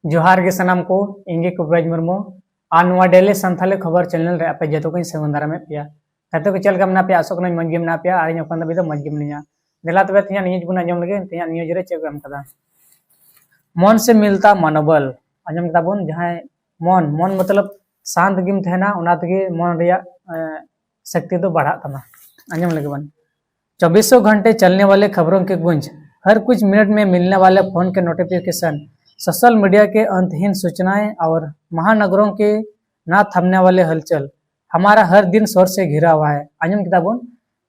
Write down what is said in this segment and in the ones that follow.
जोहार के सनाम को इंगे कुबराज मुर्मू आ नवा डेली संथाली खबर चैनल रे आपे जतो को सेवन दारा में पिया कते को चलका मना पे आसोक न मंजम ना पिया आरी नकन दबे मंजम निया देला तबे तिया न्यूज बुना जम लगे तिया न्यूज रे चेक एम कदा मन से मिलता मनोबल अंजम कदा बन जहां मन मन मतलब शांत गिम थेना उना तगे मन रिया शक्ति तो बढ़ा तमा अंजम लगे बन 24 घंटे चलने वाले खबरों के गुंज हर कुछ मिनट में मिलने वाले फोन के नोटिफिकेशन सोशल मीडिया के अंतहीन सूचनाएं और महानगरों के ना थमने वाले हलचल हमारा हर दिन शोर से घिरा हुआ है आंजम किताबन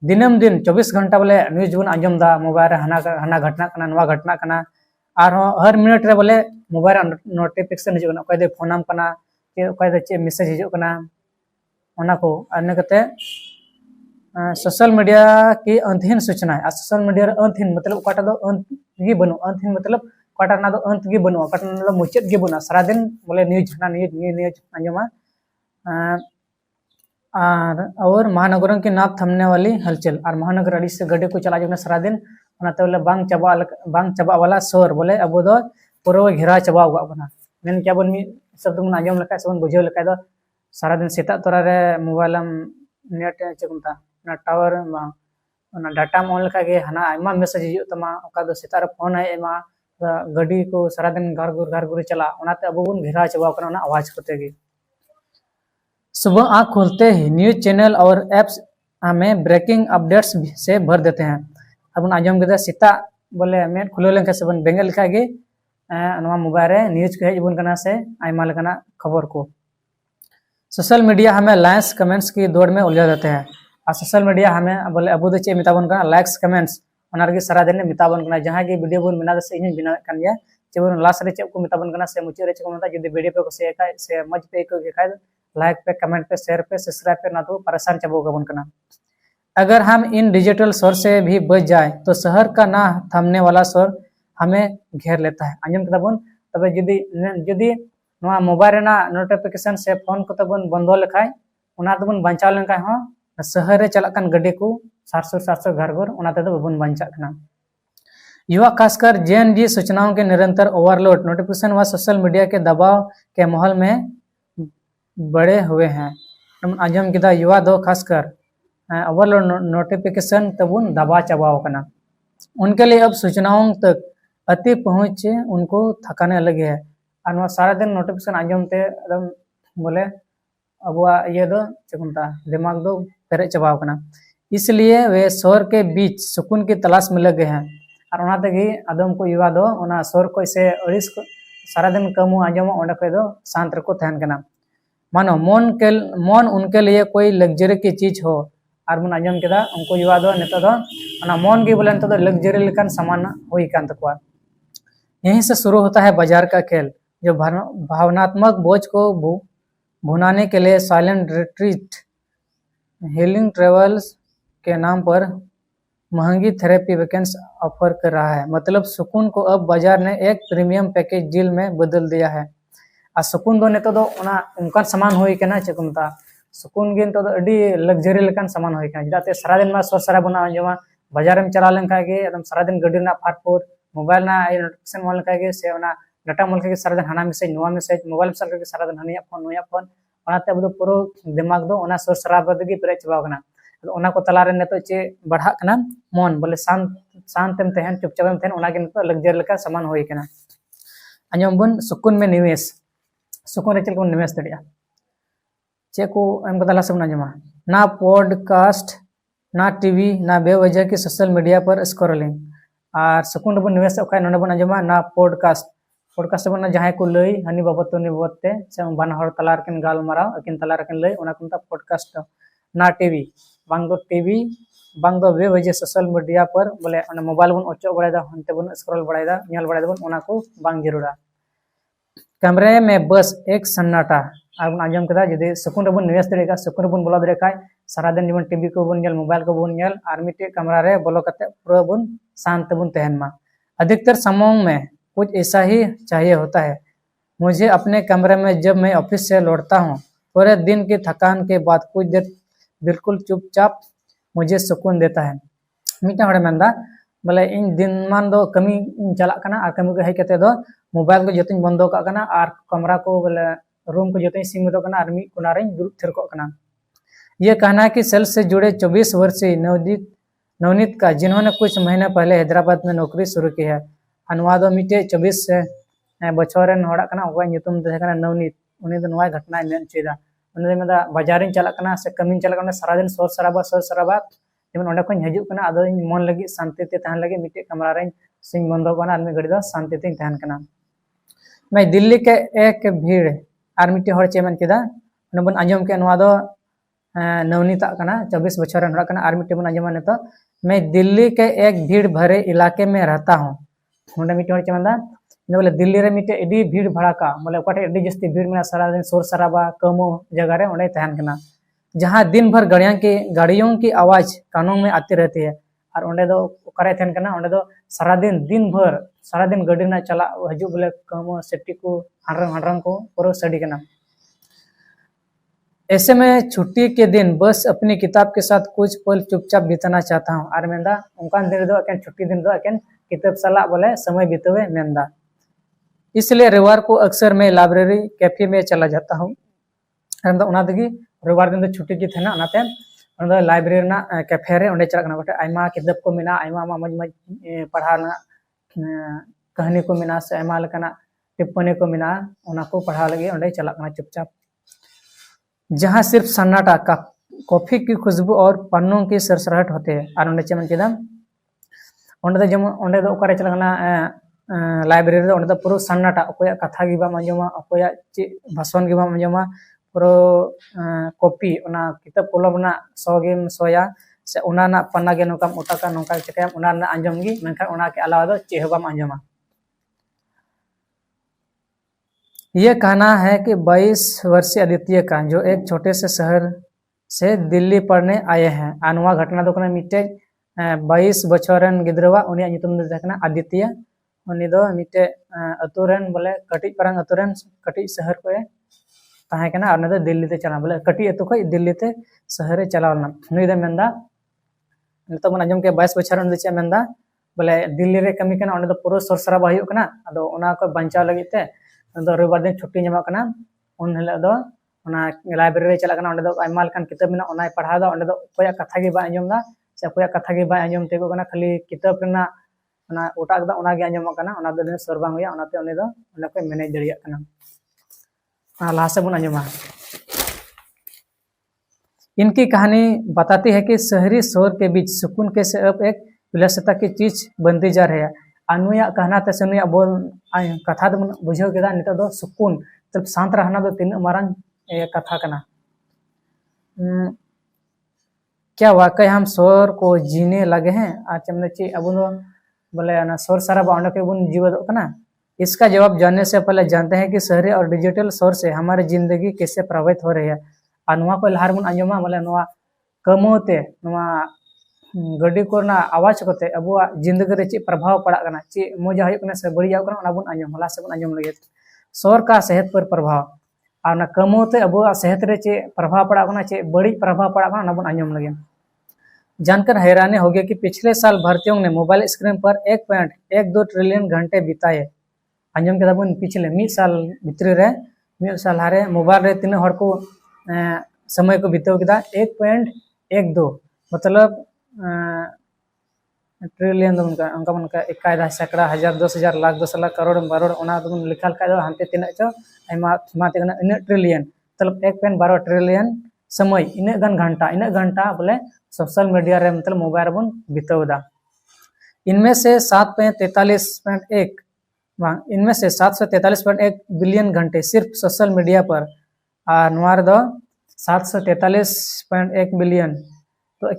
दिनम दिन 24 घंटा बोले न्यूज बन आंजम दा मोबाइल हना घटना कना नवा घटना कना और हर मिनट रे बोले मोबाइल नोटिफिकेशन हिजुना कोई दे फोनम कना के कोई दे चे मैसेज हिजु कना ओना को अने कते सोशल मीडिया की अंतहीन सूचनाएं सोशल मीडिया अंतहीन मतलब ओकाटा दो अंत गी बनु अंतहीन मतलब कटाना दो अंत गे बनुआ कटाना दो मुचाद गे बनुआ सारा दिन बोले न्यूज ना न्यूज अंजमा और महानगरों की नाप थमने वाली हलचल और महानगर अड़ी से गड्ढे को चला जो सारा दिन ओनाते बोले बांग चबा वाला शोर बोले अब दो पूरा घेरा चबा हुआ बना मेन क्या बन मी शब्द मन आंजम लका सबन बुझेव लका दो सारा दिन सेता तोरा रे मोबाइलम नेट चेकमता ना टावर ना डाटा ऑन लका गे हना आयमा मैसेज हिजु तमा ओका दो सेता रे फोन है एमा गड्डी को सारा दिन घर गुर चला उनाते अब बन घेरा चबा करना आवाज करते गे सुबह आँख खोलते ही न्यूज चैनल और एप्स हमें ब्रेकिंग अपडेट्स से भर देते हैं अब आजम के सीता बोले मेट खुले लेन से बन बेंगल लिखा गे मोबाइल रे न्यूज को हेजबन करना से आयमा लेकना खबर को सोशल मीडिया हमें लाइक्स कमेंट्स की दौड़ में उलझा देते हैं और सोशल मीडिया हमें बोले अब चे मिताबन करना लाइक्स कमेंट्स सारा दिन मिताबन करना जहाँ की वीडियो बन बना से इन बना गया चे बन लास्ट रे चे को मिताबन करना से मुचाद रे चे को मता जदि वीडियो पे को से मज पे को खाय लाइक पे कमेंट पे शेयर पे सब्सक्राइब पे ना तो परेशान चबो गबन करना अगर हम इन डिजिटल शोर से भी बच जाए तो शहर का ना थमने वाला शोर हमें घेर लेता है आंजम कदा बन तबे जदि नवा मोबाइल रेना नोटिफिकेशन से फोन को तबन बंदो लेखाय उना तबन बंचाव लेनका हो शहर रे चला कन गड्डी को 700 घर उनाते तो बबन बंचा कना युवा खासकर जेएनजी सूचनाओं के निरंतर ओवरलोड नोटिफिकेशन व सोशल मीडिया के दबाव के माहौल में बड़े हुए हैं आजम किदा युवा दो खासकर ओवरलोड नोटिफिकेशन तबुन दबा चबाव कना उनके लिए अब सूचनाओं तक अति पहुंच उनको थकाने लगे है और सारा दिन नोटिफिकेशन आजम ते एकदम बोले अब ये दो चकुमता दिमाग दो पेरे चबाव कना इसलिए वे शोर के बीच सुकून की तलाश में लगे हैं और ओना तगी आदम को युवा दो ओना शोर को इसे अड़िस को सारा दिन कमु आजम ओंडे को दो शांत रखो थहन कना मानो मन उनके लिए कोई लग्जरी की चीज हो और मन आजम केदा उनको युवा दो नेता दो ओना मन की बोले तो लग्जरी लेकान सामान होई कान तकवा यहीं से शुरू होता है बाजार का खेल जो भावनात्मक बोझ को भुनाने के लिए साइलेंट रिट्रीट हीलिंग ट्रेवल्स के नाम पर महंगी थेरेपी वैकेंस ऑफर कर रहा है मतलब सुकून को अब बाजार ने एक प्रीमियम पैकेज डील में बदल दिया है आ सुकून दो नेतो दो ओना उनका सामान होई केना चेकुमता सुकून गे तो अडी लग्जरी लेकान सामान होई केना जदाते सारा दिन मा सोर सारा बना जमा बाजार में चला लेन कागे एकदम सारा दिन गड्डी ना फाटफोर मोबाइल ना नोटिफिकेशन मोल कागे से ओना डाटा मोल कागे सारा दिन हना मैसेज नोवा मैसेज मोबाइल साल कागे सारा दिन हनिया फोन ओनाते अब दो पूरा दिमाग दो ओना सोर सारा बदगी पेरे चबाव कना ओना को तला रे नेतो चे बढ़ा कना मन बोले शांतम तहन चुपचापम तहन ओना के नेतो लग्जरी लेका सामान होई केना अंजम बन सुकून में निवेश सुकून रे चल को निवेश दड़िया चे को एम कदला सब ना जमा ना पॉडकास्ट ना टीवी ना बेवजह की सोशल मीडिया पर स्क्रॉलिंग और सुकून बन निवेश ओखाय नोने बन जमा ना पॉडकास्ट बन जहां को लई हनी बाबत ने बतते से बान हर तलार किन गालमाराव अकिन तलार किन लई ओना कुनता पॉडकास्ट ना टीवी बांग दो बेवजह सोशल मीडिया पर बोले मोबाइल बन ओचो बड़ायदा हनते बन स्क्रॉल बड़ायदा नेल बड़ायदा बन ओना को बांग जरूरा कमरे में बस एक सन्नाटा और आजम कदा जदि सुकून रे बन निवेश दरेगा सुकून रे बन बोला दरे खाय सारा दिन जमन टीवी को बन मोबाइल को बन और मिटे कमरा रे बोलो कते पूरा बन शांत बन तहन मा अधिकतर समय में कुछ ऐसा ही चाहिए होता है मुझे अपने कमरे में जब मैं ऑफिस से लौटता हूँ पूरे दिन की थकान के बाद कुछ देर बिल्कुल चुपचाप मुझे सुकून देता है मिटा हड़े मंदा बोले इन दिन मान दो कमी चला कना आ कमी को हेकते दो मोबाइल को जोतों बंदो का कना और कमरा को बोले रूम को जोतों सिंग दो कना और मी कोना रे दुरुब थिर को कना। ये कहना है कि सेल से जुड़े 24 वर्षीय नवनीत का, जिन्होंने कुछ महीने पहले हैदराबाद में नौकरी शुरू की है। अनुवाद मिटे 24 बछोरेन हड़ा कना ओका ᱧᱩᱛᱩᱢ दे कना नवनीत। उनी दो नवा घटना मेन चेदा उनी मेदा बाजारिन चला कना से कमिन चला कना सारा दिन सोर सराबा जेमन ओंडे खन हजू कना आदो मन लगी शांति ते तहन लगी मिटे कमरा रे सिंग बंदो कना आदमी घड़ी दो शांति ते तहन कना। मैं दिल्ली के एक भीड़ और मिटे हड़ चेमन केदा उन बन आंजम के नवा दो नवनीत कना 24 बछर हड़ा कना और मिटे बन आंजम नेतो। मैं दिल्ली के एक भीड़ भरे इलाके में रहता हूँ। उंडे मिटे हड़ चेमन दा बोले दिल्ली रे मिटे एडी भीड़ भड़ाका बोले ओकाटे एडी जस्ती भीड़ में सारा दिन शोर शराबा कमो जगह रे ओंडे तहन कना, जहाँ दिन भर गाड़ियों की आवाज कानों में आती रहती है। और ओंडे दो ओकारे तहन कना ओंडे दो सारा दिन गाड़ी ना चला हजू बोले कमो सेफ्टी को हांडरंग को पूरा स्टडी कना। ऐसे में छुट्टी के दिन बस अपनी किताब के साथ कुछ पल चुपचाप बिताना चाहता हूँ। और मेंदा उनकान दिन दो एकेन छुट्टी दिन दो एकेन किताब साला बोले समय बितावे मेंदा। इसलिए रविवार को अक्सर मैं लाइब्रेरी कैफे में चला जाता हूँ। रविवार दिन छुट्टी की थे ना लाइब्रेरी ना कैफे रे ओंडे चला गोटे आयमा किताब को मेना आयमा मज मज पढ़ाना कहानी को मेना से आयमा लेकाना टिप्पणी को मेना ओना को पढ़ा लगे ओंडे चला चुपचाप, जहाँ सिर्फ सन्नाटा का कॉफी की खुशबू और पन्नों की सरसराहट होते हैं। और ओंडे चेमन केदा ओंडे जेमन ओंडे दो ओकारे चला लाइब्रेरी दो ओंडे पूरा सन्नाटा अकोया कथा गी बाम आंजमा अकोया चे भाषण गी बाम आंजमा पूरा कॉपी ओना किताब कलम ना सोगेम सोया से ओना ना पन्ना गे नोकाम उटाका नोका चेका ओना ना आंजम गी मेनखा ओना के अलावा दो चे बाम आंजमा। यह कहना है कि 22 वर्षीय आदित्य का, जो एक छोटे से शहर से दिल्ली पढ़ने आए हैं। आनवा घटना दो कना मिटे 22 बछरन गिद्रवा उनी ᱧᱩᱛᱩᱢ दो देखना आदित्य। उनी दो मिटे अतुरन बोले कटिज परंग अतुरन कटिज शहर को ताहे कना और दिल्ली ते चला बोले कटिज अतु खय दिल्ली ते शहर चलावना। नुई दो मेंदा नितो मन आंजम के 22 बछरन दो चे मेंदा बोले दिल्ली रे कमी कना ओंडे दो पूरा सरसराबा हुयुग कना। आदो ओना को बंचाव लगी ते रविवार दिन छुट्टी ᱧᱟᱢᱚᱜ कना उन हिल दो ओना लाइब्रेरी चला कना ओंडे दो आयमा लकान किताब मेना ओनाय पढ़ा दा ओंडे दो कोया कथा गे बा आंजम दा से कोया कथा गे बा आंजम तेको कना खाली किताब रेना ओना ओटाक दा ओना गे आंजमᱚᱜ कना ओना दो सर बांग हुया ओनाते उनी दो ओना को मैनेज दरिया कना। लाहा से बन आंजमा। इनकी कहानी बताती है कि शहरी शोर के बीच सुकून कैसे अब एक विलासिता की चीज बनती जा रही है। अनुया कहना ते सुनिया बोल कथा दो बुझाव केदा नितो दो सुकून तब शांत रहना दो तीन मारन कथा कना। क्या वाकई हम शोर को जीने लगे हैं? आज हमने ची अब बोले ना शोर शराबा ओंडे के बुन जीवत कना। इसका जवाब जानने से पहले जानते हैं कि शहरी और डिजिटल शोर से हमारी जिंदगी कैसे प्रभावित हो रही है। अनुवा को लहार बुन आंजमा बोले नोआ कमोते नोआ गड्डी को ना आवाज कोते अबुआ जिंदगी रे चे प्रभाव पड़ा कना चे मजा हुयुग कना से बड़ी जाव कना ओना बुन आंजम हला से बुन आंजम लगे। शोर का सेहत पर प्रभाव और ना कमोते अबुआ सेहत रे चे प्रभाव पड़ा कना चे बड़ी प्रभाव पड़ा कना ओना बुन आंजम लगे। जानकर हैरानी हो गया कि पिछले साल भारतीयों ने मोबाइल स्क्रीन पर 1.12 ट्रिलियन घंटे बिताए। आंजम के बुन पिछले मिद साल भितरी रे मिद साल हारे मोबाइल रे तीन हड़ को समय को बिताव केदा 1.12 मतलब ट्रिलियन दो उनका उनका 51 सैकड़ा हजार 10,000 लाख 10 लाख करोड़ बारोड़ ओना दो लिखल का हांते तीन चो आयमा माते कना इन ट्रिलियन मतलब 1.12 ट्रिलियन समय इन घंटा बोले सोशल मीडिया रे मतलब मोबाइल बन बितावदा। इनमें से 743.1 बिलियन घंटे सिर्फ सोशल मीडिया पर और नवार दो 743.1 बिलियन तो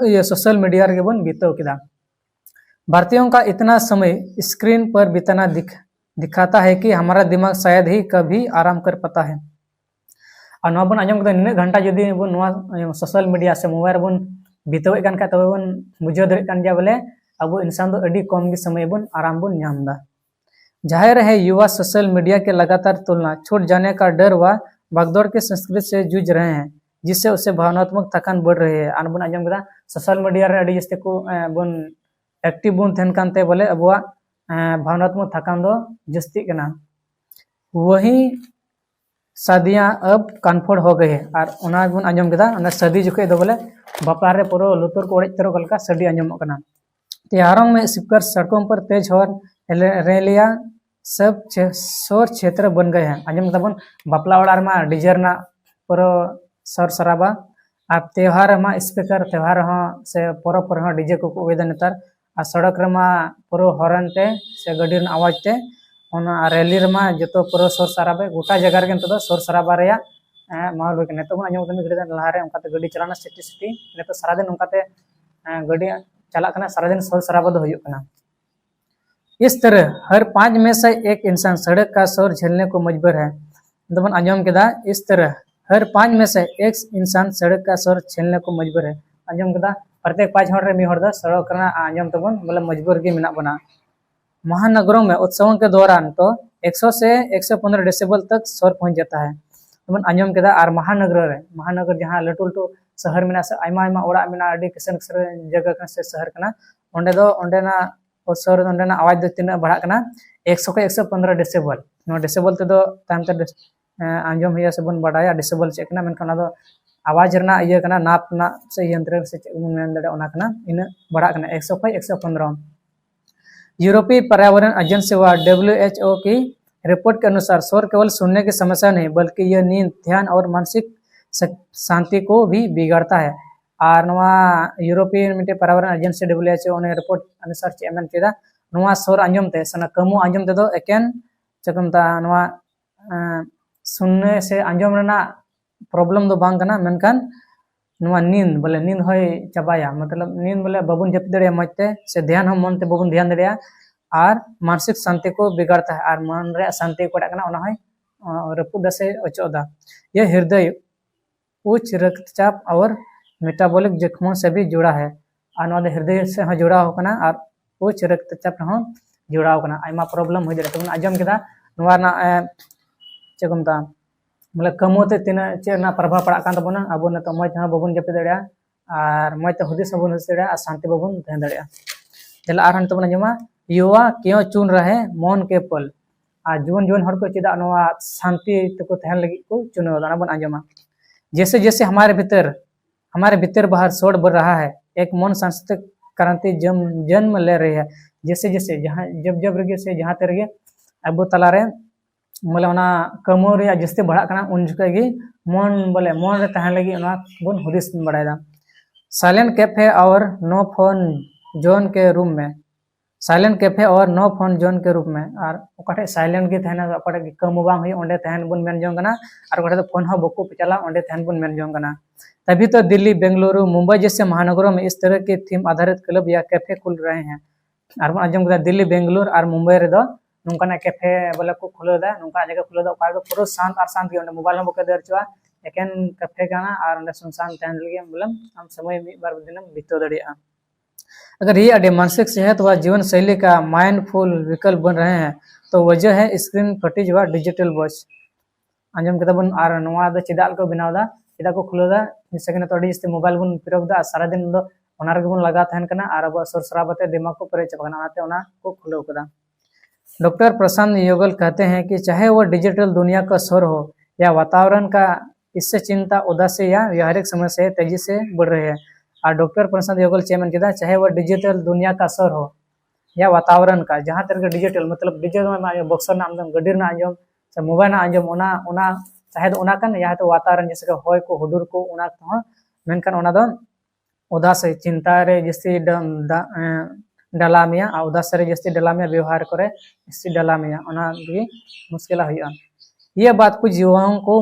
ये सोशल मीडिया रे बन बिताव केदा। भारतीयों का इतना समय स्क्रीन पर बिताना दिखाता है कि हमारा दिमाग शायद ही कभी आराम कर पाता है। और नवा बन आंजम कदा निने घंटा जदी बन नवा सोशल मीडिया से मोबाइल बन बितावे कान का तबे बन बुझाव दरे कान जा बोले अब इंसान दो अडी कम गे समय बन आराम बन नामदा। जाहिर है युवा सोशल मीडिया के लगातार तुलना छूट जाने का डर व भागदौड़ के संस्कृति से जूझ रहे हैं, जिससे उससे भावनात्मक थकान बढ़ रही है। आन बन आंजम कदा सोशल मीडिया रे अडी जस्ते को बन एक्टिव बन थेन कानते बोले अबुआ भावनात्मक थकान दो जस्ती कना। वही शादियाँ अब कन्फर्म हो गई है और उना बन आंजम केदा शादी जुखे दो बोले बापला रे पूरा लुतुर को उड़ेज तरो गलका शादी आंजमोग कना। त्योहारों में स्पीकर सड़कों पर तेज हॉर्न रैलियां सब शोर क्षेत्र बन गए हैं। आंजम तबन बापला ओड़ा रमा डीजे ना पूरा शोर शराबा और त्योहार मा स्पीकर त्योहार हाँ से परब पर हाँ डीजे को उगेदा नेतार और सड़क रमा पूरा हॉर्न ते से गाड़ी आवाज ते ओना रैली रमा जतो पूरा शोर शराबा गोटा जगह रे तो शोर शराबा रे माहौल हो गया। तो आंजम तब गड़ी लहारे उनकाते गाड़ी चलाना सिटी सिटी नेतो सारा दिन उनकाते गाड़ी चला कना सारा दिन शोर शराबा दो हुयुग कना। इस तरह हर 5 में से एक इंसान सड़क का शोर झेलने को मजबूर है। दबन आंजम केदा इस तरह हर 5 में से एक इंसान सड़क का शोर झेलने को मजबूर है। आंजम केदा प्रत्येक 5 हर रे मी हर दा सड़क करना आंजम तबन मतलब मजबूर के मिना बना। महानगरों में उत्सवों के दौरान तो 100 से 115 डेसिबल तक शोर पहुंच जाता है। तबन आंजम केदा और महानगर जहां लटू लटू शहर में से आयमा आयमा ओड़ा में अड़ी किसन जगह से शहर कना ओंडे दो ओंडेना शोर ओंडेना आवाज दो तीना बढ़ा कना 100 के 115 डेसिबल। नो डेसिबल ते दो ताम ते आंजम हिया से बन बढ़ाया डेसिबल चेक कना मेनखान ना दो आवाज रना इया कना नाप ना से यंत्र से चेक मेन दड़े ओना कना इन बढ़ा कना 100 के 115। यूरोपीय पर्यावरण एजेंसी व WHO की रिपोर्ट के अनुसार शोर केवल सुनने की समस्या नहीं बल्कि यह नींद ध्यान और मानसिक शांति को भी बिगाड़ता है। और यूरोपीय मिटे पर्यावरण एजेंसी WHO ने रिपोर्ट अनुसार चेमन केदा शोर आंजम ते सना कमु आंजम ते दो एकेन चकमता सुनने से आंजम रना प्रॉब्लम दो बांग कना मेनखान नींद बोले नींद होय चाबाया मतलब नींद बोले बाबुन जपी दड़िया मजते से ध्यान हम मन ते बाबुन ध्यान दड़िया और मानसिक शांति को बिगाड़ता है और मन रे शांति को कना ओना होय रपुदा से अचोदा। यह हृदय उच्च रक्तचाप और मेटाबॉलिक जख्मों से भी जुड़ा है और हृदय से हाँ जुड़ा होकना और उच्च रक्तचाप हाँ जुड़ा होकना आयमा प्रॉब्लम हो जाए। तो आंजम केदा नोवा ना चेकमता मतलब कमोते तीना चेना प्रभाव पड़ा कान तबना अब नतो मज हाँ बाबुन जपी दड़िया और मज हुदिस बाबुन हुदिस दड़िया और शांति बाबुन तहन दड़िया। चला आर तबना जमा युवा क्यों चुन रहे मौन के पल और जुवन जुवन हर को चेदा नोवा शांति तको तहन लगी को चुनो दाना बन आंजमा। जैसे जैसे हमारे भीतर बाहर शोर बढ़ रहा है एक मौन सांस्कृतिक क्रांति जन्म ले रही है। जैसे जैसे जहाँ जब रगे से जहाँ ते रगे अब तलारे बोले ओना कमो रे जस्ती बढ़ा कना उन जुके मन बोले मन रे तहन लगी ओना बन हुदिस बढ़ायदा। साइलेंट कैफे और नो फोन जोन के रूम में साइलेंट कैफे और नो फोन जोन के रूप में और ओकाटे साइलेंट के तहना ओकाटे कमो बांग हुई ओंडे तहन बन मेन जोंग कना और ओकाटे फोन हो बको पिचला ओंडे तहन बन मेन जोंग कना। तभी तो दिल्ली बेंगलुरु मुंबई जैसे महानगरों में इस तरह के थीम आधारित क्लब या कैफे खुल रहे हैं। और आंजम केदा दिल्ली बेंगलुरु और मुंबई रे दो नोंकाना कैफे बोले को खुलेदा नोंका जगह खुलेदा ओका दो पूरा शांत और शांत के मोबाइल हम बके दरचवा एकेन कैफे काना और ओंडे सुनसान तहन लगे मतलब हम समय मी बार दिनम बितो दड़िया। अगर ये अडे मानसिक सेहत व जीवन शैली का माइंडफुल विकल्प बन रहे हैं तो वजह है स्क्रीन फटीज व डिजिटल वॉच। आंजम केदा बन और नोवा द चिदाल को बनावदा चिदा को खुलेदा सेकेंड तो अडी जस्ती मोबाइल बन पिरोगदा सारा दिन दो ओना रे बन लगा तहन कना और अब सोर सराबते दिमाग को परे चबना आते ओना को खुलो कदा। डॉक्टर प्रशांत योगल कहते हैं कि चाहे वो डिजिटल दुनिया का शोर हो या वातावरण का इससे चिंता उदासी या व्यावहारिक समस्या तेजी से बढ़ रही है। और डॉक्टर प्रशांत योगल चेमन केदा चाहे वो डिजिटल दुनिया का शोर हो या वातावरण का जहाँ तरह डिजिटल मतलब डिजिटल में बक्सर ना आंजम गड्डी ना आंजम से मोबाइल ना आंजम ओना चाहे तो ओना कन या तो वातावरण जैसे होय को हुडुर को ओना तो मेनखान ओना दो उदासी चिंता रे जैसे डालामिया और उदास रे जस्ती डालामिया व्यवहार करे इसी डालामिया ओना भी मुश्किल हुआ। यह बात कुछ युवाओं को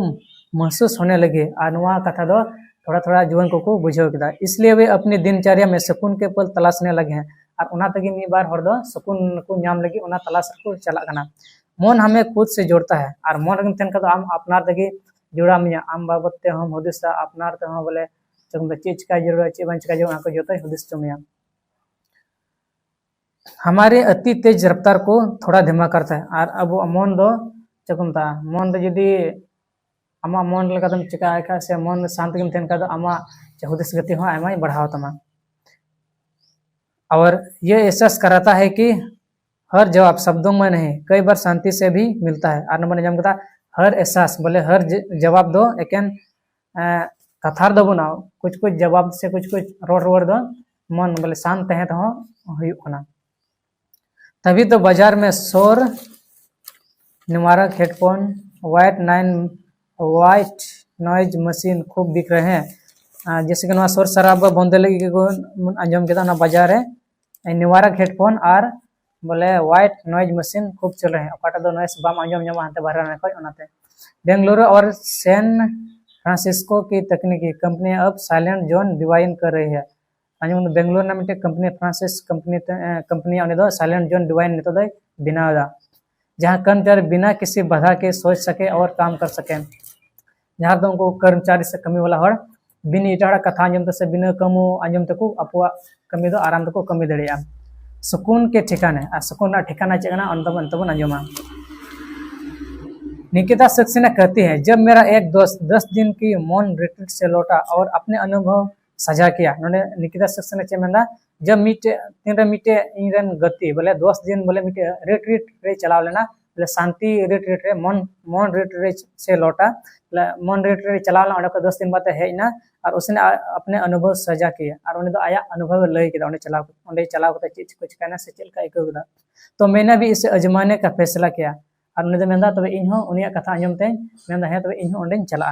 महसूस होने लगे और नुआ कथा दो थोड़ा थोड़ा जुआन को बुझाव केदा इसलिए वे अपनी दिनचर्या में सुकून के पल तलाशने लगे हैं और ओना तगी मी बार हर दो सुकून को नाम लगी ओना तलाश को चला कना। मन हमें खुद से जोड़ता है और मन रंग तेन का आम अपनार तगी जुड़ा मिया आम बाबत ते हम हुदिसा अपनार ते हम बोले चम चीज का जरूरत चे बंच का जो आको जोता हुदिस चमिया। हमारे अति तेज रफ्तार को थोड़ा धीमा करता है और अब मन दो चकमता मन दो यदि आमा मन लेकातम चिका का से मन शांत गेम तेन का दो आमा हुदिस गति हो आमा बढ़ावा तमा। और ये एहसास कराता है कि हर जवाब शब्दों में नहीं, कई बार शांति से भी मिलता है। 8 नंबर जम कथा हर एहसास बोले हर जवाब दो एकेन कथार दो बनाओ, कुछ कुछ जवाब से कुछ कुछ रोड दो मन बोले शांत तहे तो हुयुग कना। तभी तो बाजार में शोर निवारक हेडफोन वाइट नॉइज मशीन खूब बिक रहे हैं। जैसे कि शोर शराबा बंद लगे को आंजम के बाजार है निवारक हेडफोन और बोले वाइट नॉइज मशीन खूब चल रहे हैं। अकाटा दो नॉइस बाम आंजम जमा हाते बाहर खो। बेंगलुरु और सैन फ्रांसिस्को की तकनीकी कंपनी अब साइलेंट जोन डिवाइन कर रही है। आंजम बेंगलुरु ना मिट्टे company Francis company silent zone डिवाइन नितो दो बनावा, जहाँ कर्मचारी बिना किसी बाधा के सोच सके और काम कर सके। जहाँ तो उनको कर्मचारी से कमी वाला हर बिन इटाड़ा कथा आंजम से बिना कमो आंजम तक अपवा कमी दो आराम तक कमी दड़िया। सुकून के ठिकाने और सुकून का ठिकाना चेकना अंतबन अंजमा। निकिता सक्सेना कहती है, जब मेरा एक दोस्त 10 दिन की मौन रिट्रीट से लौटा और अपने अनुभव साझा किया। निकिता सक्सेना चेमेंदा जब मीटे तीन मीटे इन गति बोले 10 दिन बोले मीटे रिट्रीट रे चलाव लेना बोले शांति रिट्रीट रे मौन रिट्रीट से लौटा मौन रिट्रीट रे चलाव लेना 10 दिन बाद हेजना और उसने अपने अनुभव साझा किया और उन्हें तो आया अनुभव लय किया चलाव चीज कुछ कहना से चल का इको किया। तो मैंने भी इसे अजमाने का फैसला किया और उन्हें मेंदा तबे इन हो उनिया कथा आंजम ते मेंदा है तबे इन हो ओंडेन चला।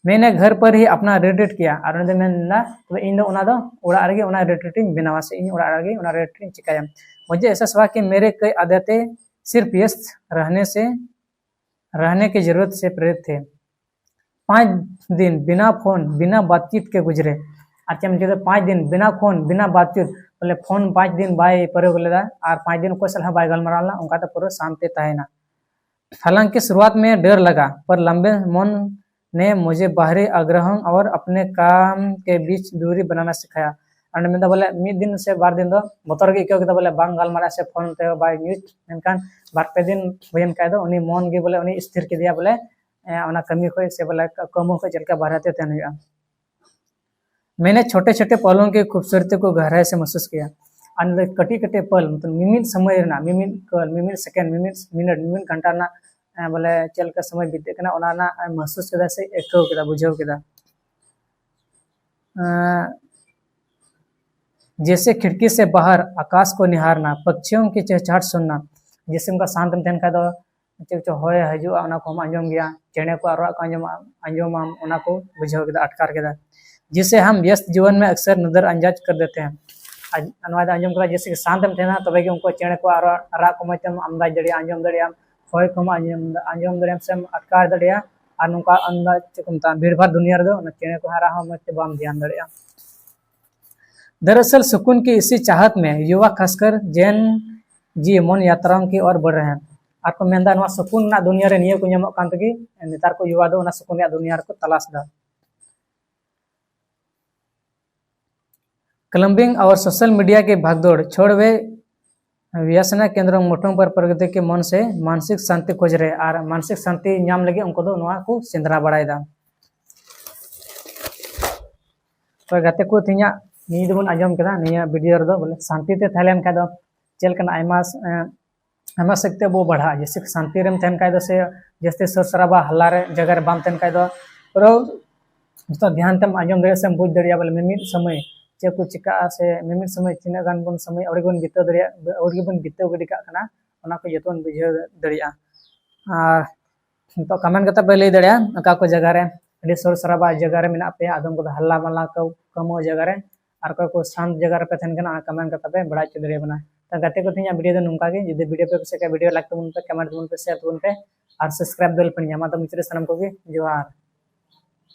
मैंने घर पर ही अपना रिट्रीट किया और उन्हें मेंदा तबे इन दो ओना दो ओड़ा रगे ओना रिट्रीटिंग बनावा से इन ओड़ा रगे ओना रिट्रीटिंग चिकाया। मुझे ऐसा हुआ कि मेरे कई आदतें सिर्फ व्यस्त रहने की जरूरत से प्रेरित थे। 5 दिन बिना फोन बिना बातचीत के गुजरे। अच्छा मुझे 5 दिन बिना फोन बिना बातचीत बोले फोन 5 दिन बाय प्रयोग लेदा और 5 दिन कोई सलाह बाय गलमाराला उनका तो पूरा शांति तहना। हालांकि शुरुआत में डर लगा पर लंबे मन ने मुझे बाहरी आग्रह और अपने काम के बीच दूरी बनाना सिखाया। और मैं बोले मिद दिन से 12 दिन दो बतर के इको बोले बांग गलमारा से फोन ते बाय न्यूज मेनकान 2-3 दिन हुयन का दो उनी मन के बोले उनी स्थिर के दिया बोले ओना कमी को से बोले कमो को चलका बाहरते तन हुआ। मैंने छोटे छोटे पलों की खूबसूरती को गहराई से महसूस किया। और कटी कटे पल मतलब मिमिट समय ना मिमिट सेकेंड मिमिट घंटा ना बोले चल का समय बीते कना ओना ना महसूस केदा से एको केदा बुझाव केदा। जैसे खिड़की से बाहर आकाश को निहारना, पक्षियों की चहचहाट सुनना, जैसे उनका शांत में का दो चो होय हजुआ ओना को आंजम गया चेणे को आरो आंजम ओना को बुझाव केदा अटकार केदा, जिसे हम व्यस्त जीवन में अक्सर नजरअंदाज कर देते हैं। आंजम करा जैसे कि शांत में थे तब उनको चेणे को आरो राग को मत अंदाज दड़िया आंजम दड़िया होय को आंजम दड़िया से अटकार दड़िया और नुका अंदाज चेकमता भीड़ भाड़ दुनिया रे दो चेणे को हरा हम मत बाम ध्यान दड़िया। दरअसल सुकून की इसी चाहत में युवा खासकर जैन जी मन यात्राओं की ओर बढ़ रहे हैं। आपको मेंदा नवा सुकून ना दुनिया रे निये को ñamok kan tegi नेतार को युवा दो ना सुकून या दुनिया को तलाश दा। क्लबिंग और सोशल मीडिया की भागदौड़ छोड़ वे व्यसना केंद्रों मुठों पर प्रगति के मन से मानसिक शांति खोज रहे और मानसिक शांति ñam लगे उनको दो नवा को सेंद्रा बढ़ाएदा। तो गाते को तिना नी दोन आंजम केदा निया वीडियो रे दो बोले शांति ते थालेन का दो चल कना आयमा सकते वो बढ़ा जैसे शांति रेम तहन का दो से जैसे सरसराबा हल्ला रे जगह रे बाम तहन का दो पर तो ध्यान तम आंजम दे से बुझ दड़िया बोले मिमिट समय चे को चिका से मिमिट समय तिना गान बन समय औरगन बितो दड़िया औरगन बितो गडी का कना ओना को जतन बुझे दड़िया। तो कमेंट कता पे लई दड़िया का को जगह रे अडी सरसराबा जगह रे मेना पे आदम को हल्ला मल्ला को कमो जगह रे और को शांत जगह रे पे तहन कना कमेंट कता पे बड़ा चदड़िया बना। तो गाते को तिना वीडियो दो नुका के जदि वीडियो पे कुछ का वीडियो लाइक तबन पे कमेंट तबन पे शेयर तबन पे और सब्सक्राइब दल पे ᱧᱟᱢᱟ तो मित्र सनम को भी जोहार।